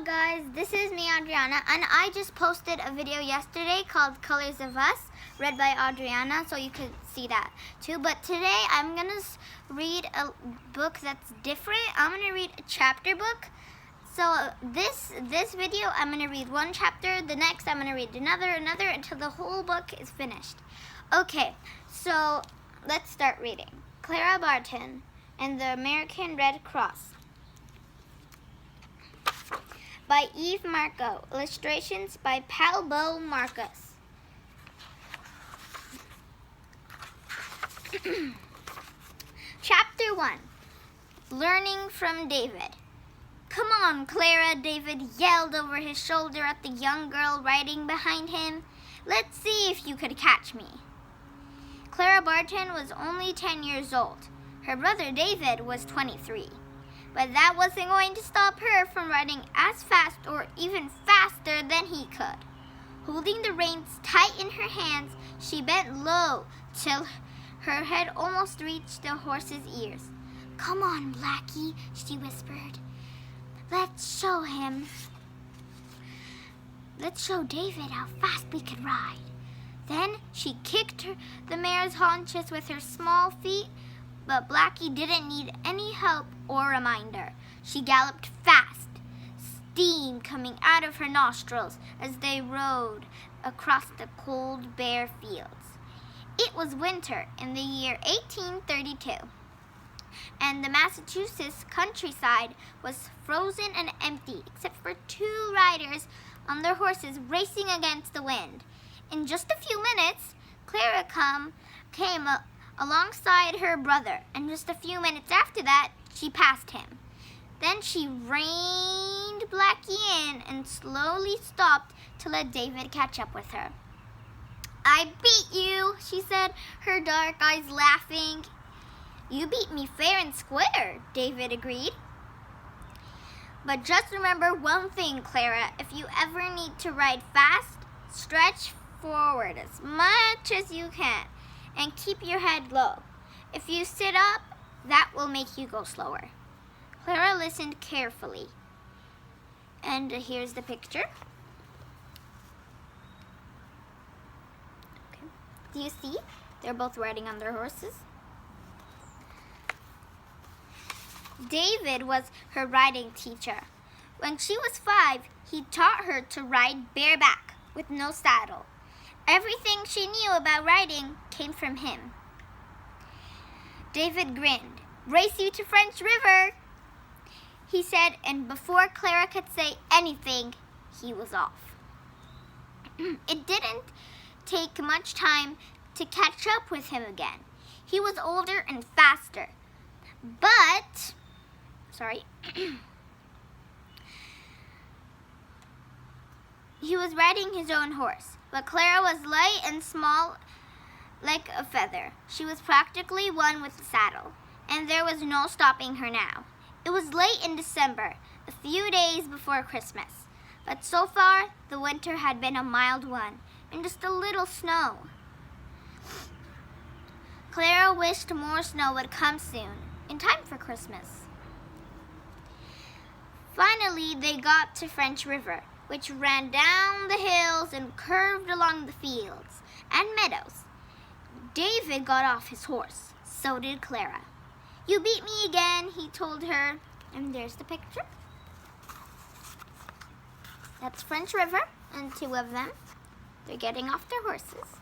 guys, this is me, Adriana, and I just posted a video yesterday called Colors of Us, read by Adriana, so you could see that too. But today I'm going to read a book that's different. I'm going to read a chapter book. So this video, I'm going to read one chapter. The next, I'm going to read another, until the whole book is finished. Okay, so let's start reading. Clara Barton and the American Red Cross. By Marko. Illustrations by Palbo Marcus. Chapter 1. Learning from David. "Come on, Clara," David yelled over his shoulder at the young girl riding behind him. "Let's see if you could catch me." Clara Barton was only 10 years old. Her brother David was 23. But that wasn't going to stop her from riding as fast or even faster than he could. Holding the reins tight in her hands, she bent low till her head almost reached the horse's ears. "Come on, Blackie," she whispered. Let's show David how fast we could ride." Then she kicked the mare's haunches with her small feet, but Blackie didn't need any help or reminder. She galloped fast, steam coming out of her nostrils as they rode across the cold, bare fields. It was winter in the year 1832, and the Massachusetts countryside was frozen and empty except for two riders on their horses racing against the wind. In just a few minutes, Clara came alongside her brother, and just a few minutes after that, she passed him. Then she reined Blackie in and slowly stopped to let David catch up with her. "I beat you," she said, her dark eyes laughing. "You beat me fair and square," David agreed. "But just remember one thing, Clara. If you ever need to ride fast, stretch forward as much as you can and keep your head low. If you sit up, that will make you go slower." Clara listened carefully. And here's the picture. Okay. Do you see? They're both riding on their horses. David was her riding teacher. When she was 5, he taught her to ride bareback with no saddle. Everything she knew about riding came from him. David grinned. "Race you to French River," he said, and before Clara could say anything, he was off. It didn't take much time to catch up with him again. He was older and faster. He was riding his own horse, but Clara was light and small like a feather. She was practically one with the saddle, and there was no stopping her now. It was late in December, a few days before Christmas, but so far the winter had been a mild one, and just a little snow. Clara wished more snow would come soon, in time for Christmas. Finally, they got to French River, which ran down the hills and curved along the fields and meadows. David got off his horse. So did Clara. "You beat me again," he told her. And there's the picture. That's French River and two of them. They're getting off their horses.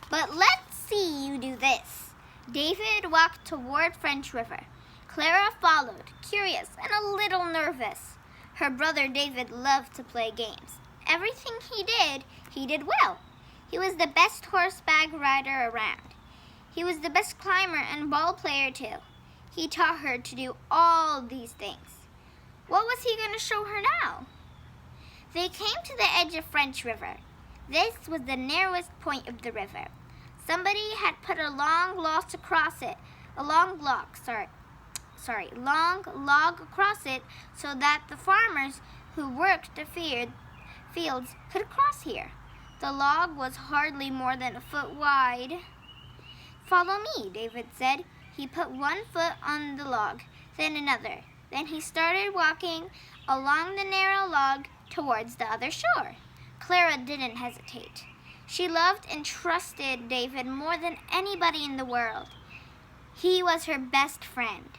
"But let's see you do this." David walked toward French River. Clara followed, curious and a little nervous. Her brother David loved to play games. Everything he did well. He was the best horseback rider around. He was the best climber and ball player too. He taught her to do all these things. What was he going to show her now? They came to the edge of French River. This was the narrowest point of the river. Somebody had put a long log across it, long log across it, so that the farmers who worked the fields could cross here. The log was hardly more than a foot wide. "Follow me," David said. He put one foot on the log, then another. Then he started walking along the narrow log towards the other shore. Clara didn't hesitate. She loved and trusted David more than anybody in the world. He was her best friend.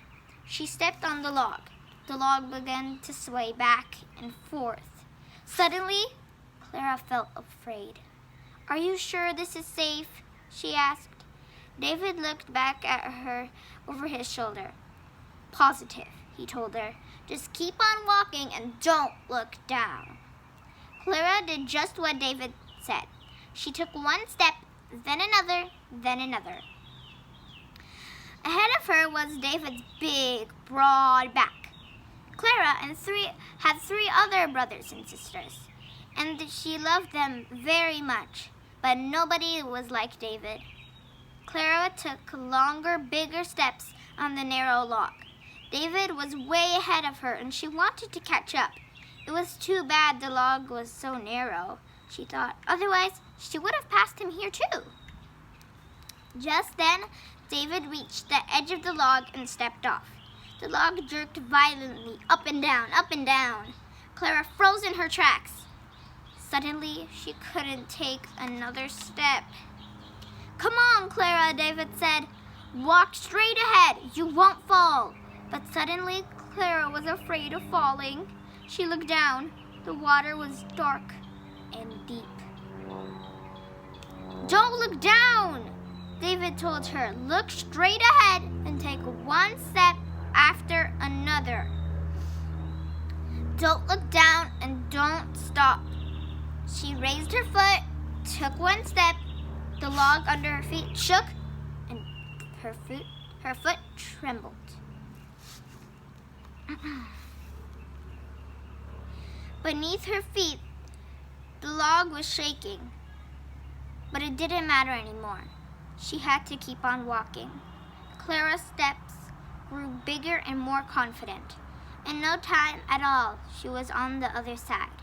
She stepped on the log. The log began to sway back and forth. Suddenly, Clara felt afraid. "Are you sure this is safe?" she asked. David looked back at her over his shoulder. "Positive," he told her. "Just keep on walking and don't look down." Clara did just what David said. She took one step, then another, then another. Ahead of her was David's big, broad back. Clara had three other brothers and sisters, and she loved them very much, but nobody was like David. Clara took longer, bigger steps on the narrow log. David was way ahead of her, and she wanted to catch up. It was too bad the log was so narrow, she thought. Otherwise, she would have passed him here too. Just then, David reached the edge of the log and stepped off. The log jerked violently up and down, up and down. Clara froze in her tracks. Suddenly, she couldn't take another step. "Come on, Clara," David said. "Walk straight ahead. You won't fall." But suddenly, Clara was afraid of falling. She looked down. The water was dark and deep. "Don't look down," David told her. "Look straight ahead and take one step after another. Don't look down and don't stop." She raised her foot, took one step. The log under her feet shook, and her foot trembled. Beneath her feet, the log was shaking, but it didn't matter anymore. She had to keep on walking. Clara's steps grew bigger and more confident. In no time at all, she was on the other side.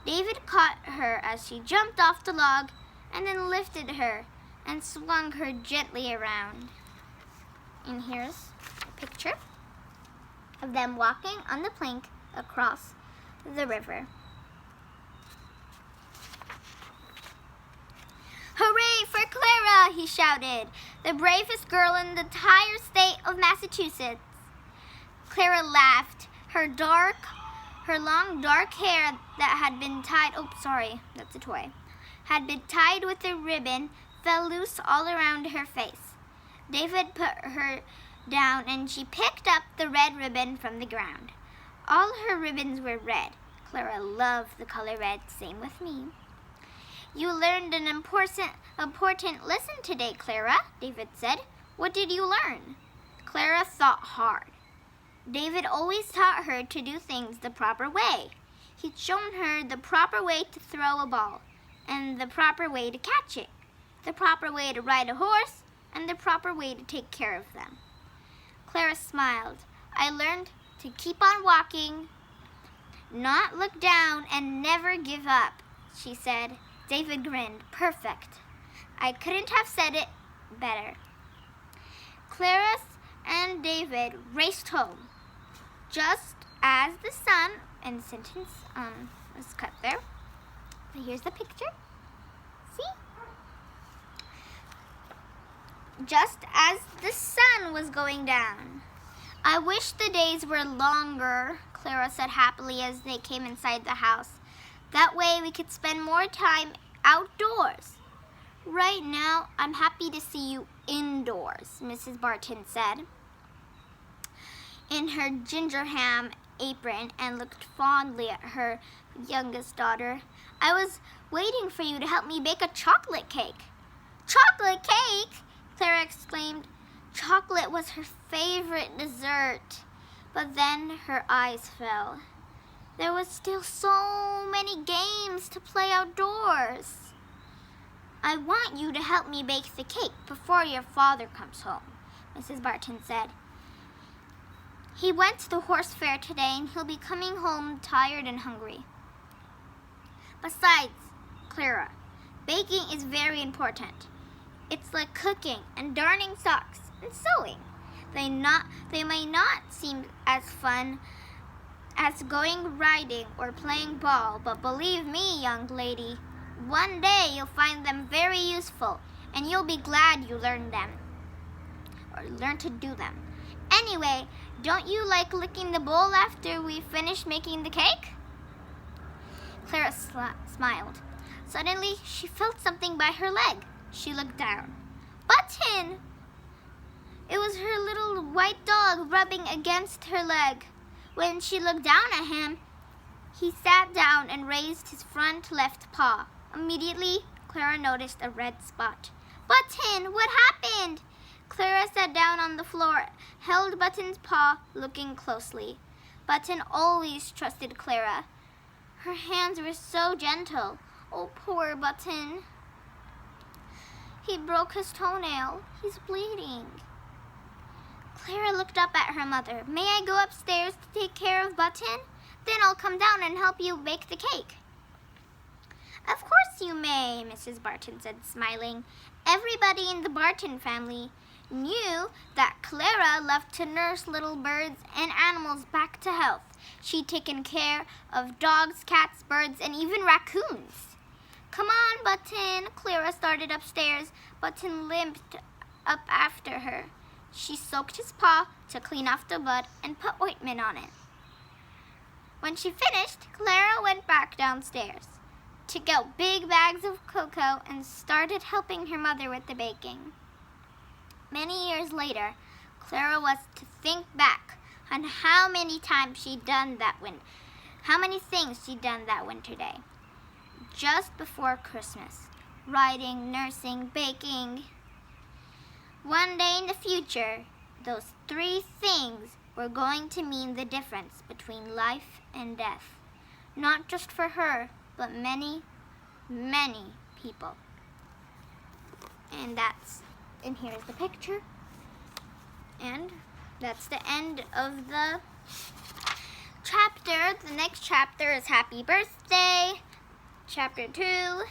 David caught her as she jumped off the log and then lifted her and swung her gently around. And here's a picture of them walking on the plank across the river. "Hooray for Clara!" he shouted, "the bravest girl in the entire state of Massachusetts." Clara laughed. Her long dark hair that had been tied, that's a toy, had been tied with a ribbon, fell loose all around her face. David put her down and she picked up the red ribbon from the ground. All her ribbons were red. Clara loved the color red, same with me. "You learned an important lesson today, Clara," David said. "What did you learn?" Clara thought hard. David always taught her to do things the proper way. He'd shown her the proper way to throw a ball, and the proper way to catch it, the proper way to ride a horse, and the proper way to take care of them. Clara smiled. "I learned to keep on walking, not look down, and never give up," she said. David grinned. "Perfect. I couldn't have said it better." Clara and David raced home. Just as the sun, and the sentence was cut there. But here's the picture. See? Just as the sun was going down. "I wish the days were longer," Clara said happily as they came inside the house. "That way we could spend more time outdoors." "Right now, I'm happy to see you indoors," Mrs. Barton said in her ginger ham apron and looked fondly at her youngest daughter. "I was waiting for you to help me bake a chocolate cake." "Chocolate cake!" Clara exclaimed. Chocolate was her favorite dessert. But then her eyes fell. There was still so many games to play outdoors. "I want you to help me bake the cake before your father comes home," Mrs. Barton said. "He went to the horse fair today and he'll be coming home tired and hungry." "Besides, Clara, baking is very important. It's like cooking and darning socks and sewing. They may not seem as fun as going riding or playing ball, but believe me, young lady, one day you'll find them very useful, and you'll be glad you learned them, or learned to do them. Anyway, don't you like licking the bowl after we finish making the cake? Clara smiled. Suddenly, she felt something by her leg. She looked down. Button! It was her little white dog rubbing against her leg. When she looked down at him, he sat down and raised his front left paw. Immediately, Clara noticed a red spot. Button, what happened? Clara sat down on the floor, held Button's paw, looking closely. Button always trusted Clara. Her hands were so gentle. Oh, poor Button. He broke his toenail. He's bleeding. Clara looked up at her mother. May I go upstairs to take care of Button? Then I'll come down and help you bake the cake. Of course you may, Mrs. Barton said, smiling. Everybody in the Barton family knew that Clara loved to nurse little birds and animals back to health. She'd taken care of dogs, cats, birds, and even raccoons. Come on, Button. Clara started upstairs. Button limped up after her. She soaked his paw to clean off the blood and put ointment on it. When she finished, Clara went back downstairs, took out big bags of cocoa, and started helping her mother with the baking. Many years later, Clara was to think back on how many things she'd done that winter day, just before Christmas. Riding, nursing, baking. One day in the future, those 3 things were going to mean the difference between life and death. Not just for her, but many, many people. And here's the picture. And that's the end of the chapter. The next chapter is Happy Birthday, Chapter 2.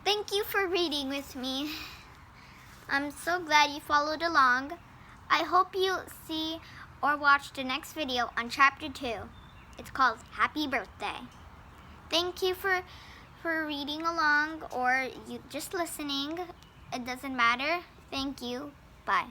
Thank you for reading with me. I'm so glad you followed along. I hope you see or watch the next video on Chapter 2. It's called Happy Birthday. Thank you for reading along, or you just listening. It doesn't matter. Thank you. Bye.